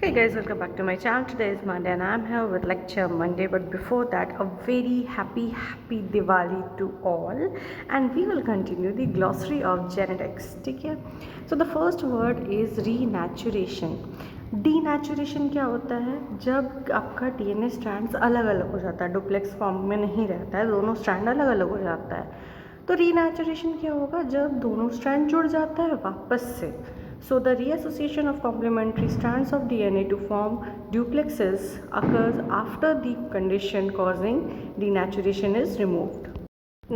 Hey guys, welcome back to my channel. Today is Monday and I'm here with lecture Monday, but before that a very happy Diwali to all, and we will continue the glossary of genetics. ठीक है, so the first word is renaturation. Denaturation क्या होता है? जब आपका DNA strands अलग अलग हो जाता है, डुप्लेक्स फॉर्म में नहीं रहता है, दोनों स्ट्रैंड अलग अलग हो जाता है. तो रीनेचुरेशन क्या होगा? जब दोनों स्ट्रैंड जुड़ जाता है वापस से. So the reassociation of complementary strands of DNA to form duplexes occurs after the condition causing denaturation is removed.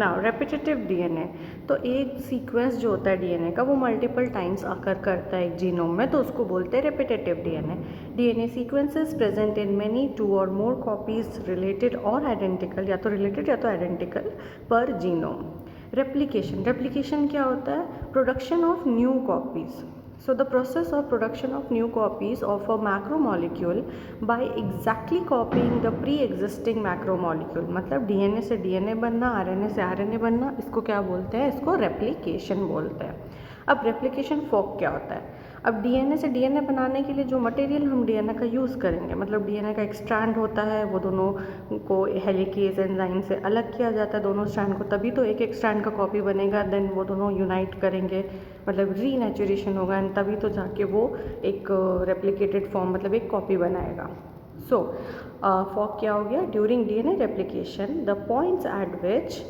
Now repetitive DNA, तो एक सीक्वेंस जो होता है डीएनए का वो मल्टीपल टाइम्स अकर करता है एक जीनोम में, तो उसको बोलते हैं repetitive DNA. DNA sequences present in many two or more copies related or identical, या तो रिलेटेड या तो आइडेंटिकल पर जीनोम. रेप्लिकेशन क्या होता है? Production of new copies. So the process of production of new copies of a macromolecule by exactly copying the pre-existing macromolecule, मतलब DNA से डीएनए बनना, आरएनए से आरएनए बनना, इसको क्या बोलते हैं? इसको रेप्लिकेशन बोलते हैं. अब रेप्लिकेशन फॉर्क क्या होता है? अब डीएनए से डीएनए बनाने के लिए जो मटेरियल हम डीएनए का यूज़ करेंगे, मतलब डीएनए का एक स्ट्रैंड होता है, वो दोनों को हेलिकेज एंजाइम से अलग किया जाता है दोनों स्ट्रैंड को, तभी तो एक एक स्ट्रैंड का कॉपी बनेगा. देन वो दोनों यूनाइट करेंगे, मतलब रीनेचुरेशन होगा, एंड तभी तो जाके वो एक रेप्लिकेटेड फॉर्म, मतलब एक कॉपी बनाएगा. सो फॉर्क क्या हो गया? During DNA replication the points at which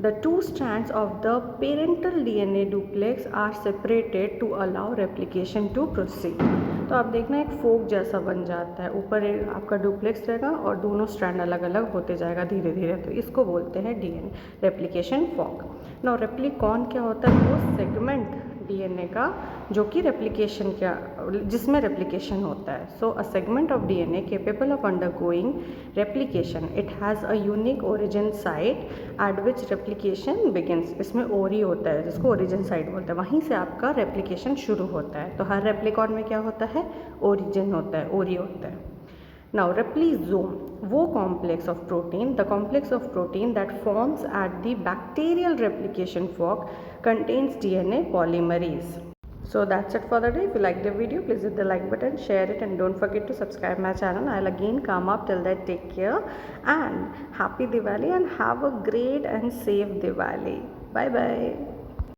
the two strands of the parental DNA duplex are separated to allow replication to proceed. तो आप देखना एक फोक जैसा बन जाता है, ऊपर आपका डुप्लेक्स रहेगा और दोनों स्ट्रैंड अलग अलग होते जाएगा धीरे धीरे, तो इसको बोलते हैं DNA replication fork. Now replicon क्या होता है? वो सेगमेंट डीएनए का जो कि रेप्लिकेशन क्या, जिसमें रेप्लिकेशन होता है. So a segment of DNA capable of undergoing replication, it has a unique origin site at which replication begins. इसमें ओरी होता है जिसको ओरिजिन साइट बोलते हैं, वहीं से आपका रेप्लिकेशन शुरू होता है. तो हर रेप्लिकॉन में क्या होता है? ओरिजिन होता है, ओरी होता है. Now repliosome, वो complex of protein, the complex of protein that forms at the bacterial replication fork contains DNA polymerase. So that's it for the day. If you like the video, please hit the like button, share it, and don't forget to subscribe my channel. I'll again come up. Till then, take care and happy Diwali and have a great and safe Diwali. Bye bye.